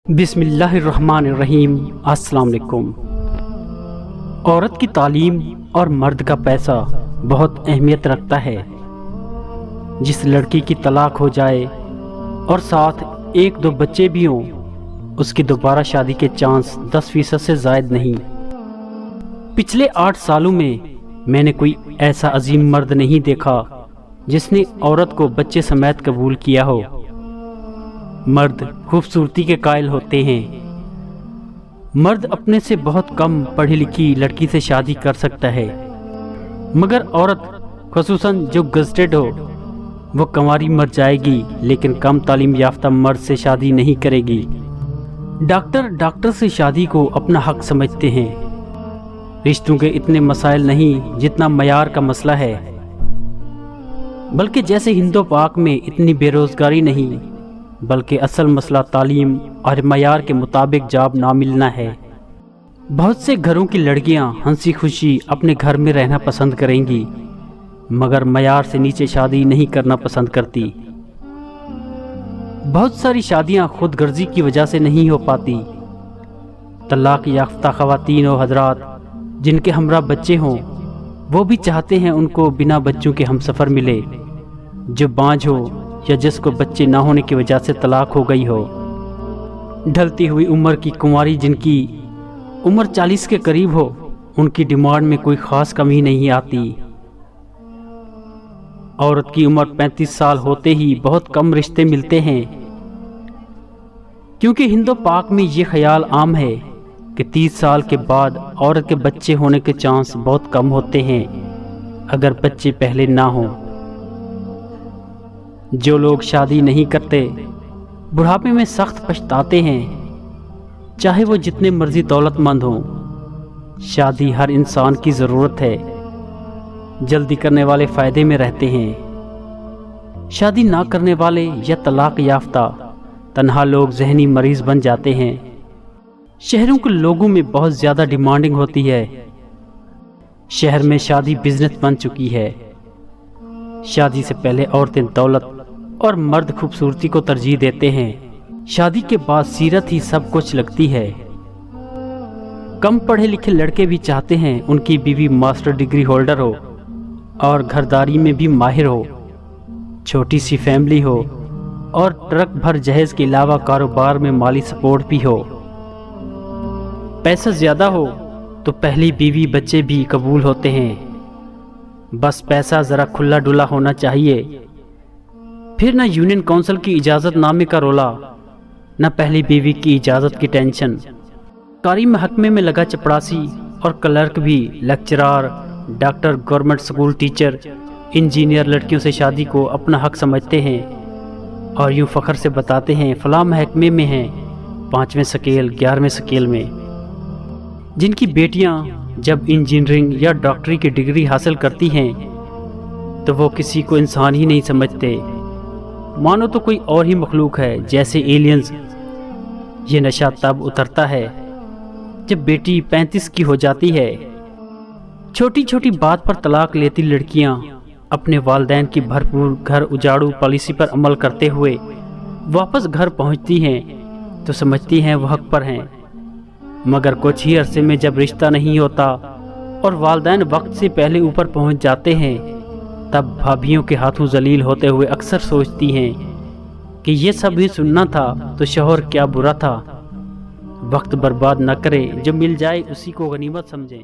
بسم اللہ الرحمن الرحیم۔ السلام علیکم۔ عورت کی تعلیم اور مرد کا پیسہ بہت اہمیت رکھتا ہے۔ جس لڑکی کی طلاق ہو جائے اور ساتھ ایک دو بچے بھی ہوں، اس کی دوبارہ شادی کے چانس 10% سے زائد نہیں۔ پچھلے 8 سالوں میں نے کوئی ایسا عظیم مرد نہیں دیکھا جس نے عورت کو بچے سمیت قبول کیا ہو۔ مرد خوبصورتی کے قائل ہوتے ہیں۔ مرد اپنے سے بہت کم پڑھی لکھی لڑکی سے شادی کر سکتا ہے، مگر عورت خصوصاً جو گزٹڈ ہو وہ کنواری مر جائے گی، لیکن کم تعلیم یافتہ مرد سے شادی نہیں کرے گی۔ ڈاکٹر سے شادی کو اپنا حق سمجھتے ہیں۔ رشتوں کے اتنے مسائل نہیں جتنا معیار کا مسئلہ ہے، بلکہ جیسے ہند و پاک میں اتنی بے روزگاری نہیں، بلکہ اصل مسئلہ تعلیم اور معیار کے مطابق جاب نہ ملنا ہے۔ بہت سے گھروں کی لڑکیاں ہنسی خوشی اپنے گھر میں رہنا پسند کریں گی، مگر معیار سے نیچے شادی نہیں کرنا پسند کرتی۔ بہت ساری شادیاں خود غرضی کی وجہ سے نہیں ہو پاتی۔ طلاق یافتہ خواتین و حضرات جن کے ہمراہ بچے ہوں، وہ بھی چاہتے ہیں ان کو بنا بچوں کے ہمسفر ملے، جو بانجھ ہو یا جس کو بچے نہ ہونے کی وجہ سے طلاق ہو گئی ہو۔ ڈھلتی ہوئی عمر کی کنواری جن کی عمر 40 کے قریب ہو، ان کی ڈیمانڈ میں کوئی خاص کمی نہیں آتی۔ عورت کی عمر 35 سال ہوتے ہی بہت کم رشتے ملتے ہیں، کیونکہ ہند و پاک میں یہ خیال عام ہے کہ 30 سال کے بعد عورت کے بچے ہونے کے چانس بہت کم ہوتے ہیں، اگر بچے پہلے نہ ہوں۔ جو لوگ شادی نہیں کرتے بڑھاپے میں سخت پچھتاتے ہیں، چاہے وہ جتنے مرضی دولت مند ہوں۔ شادی ہر انسان کی ضرورت ہے، جلدی کرنے والے فائدے میں رہتے ہیں۔ شادی نہ کرنے والے یا طلاق یافتہ تنہا لوگ ذہنی مریض بن جاتے ہیں۔ شہروں کے لوگوں میں بہت زیادہ ڈیمانڈنگ ہوتی ہے۔ شہر میں شادی بزنس بن چکی ہے۔ شادی سے پہلے عورتیں دولت اور مرد خوبصورتی کو ترجیح دیتے ہیں۔ شادی کے بعد سیرت ہی سب کچھ لگتی ہے۔ کم پڑھے لکھے لڑکے بھی چاہتے ہیں ان کی بیوی ماسٹر ڈگری ہولڈر ہو اور گھرداری میں بھی ماہر ہو، چھوٹی سی فیملی ہو اور ٹرک بھر جہیز کے علاوہ کاروبار میں مالی سپورٹ بھی ہو۔ پیسہ زیادہ ہو تو پہلی بیوی بچے بھی قبول ہوتے ہیں، بس پیسہ ذرا کھلا ڈلا ہونا چاہیے۔ پھر نہ یونین کونسل کی اجازت نامے کا رولا، نہ پہلی بیوی کی اجازت کی ٹینشن۔ کاری محکمے میں لگا چپڑاسی اور کلرک بھی lecturer, doctor, government school teacher, engineer لڑکیوں سے شادی کو اپنا حق سمجھتے ہیں اور یوں فخر سے بتاتے ہیں فلاں محکمے میں ہیں 5ویں سکیل 11ویں سکیل میں۔ جن کی بیٹیاں جب انجینئرنگ یا ڈاکٹری کی ڈگری حاصل کرتی ہیں تو وہ کسی کو انسان ہی نہیں سمجھتے، مانو تو کوئی اور ہی مخلوق ہے، جیسے ایلینز۔ یہ نشہ تب اترتا ہے جب بیٹی 35 کی ہو جاتی ہے۔ چھوٹی چھوٹی بات پر طلاق لیتی لڑکیاں اپنے والدین کی بھرپور گھر اجاڑو پالیسی پر عمل کرتے ہوئے واپس گھر پہنچتی ہیں تو سمجھتی ہیں وہ حق پر ہیں، مگر کچھ ہی عرصے میں جب رشتہ نہیں ہوتا اور والدین وقت سے پہلے اوپر پہنچ جاتے ہیں، تب بھابھیوں کے ہاتھوں ذلیل ہوتے ہوئے اکثر سوچتی ہیں کہ یہ سب ہی سننا تھا تو شوہر کیا برا تھا۔ وقت برباد نہ کرے، جو مل جائے اسی کو غنیمت سمجھیں۔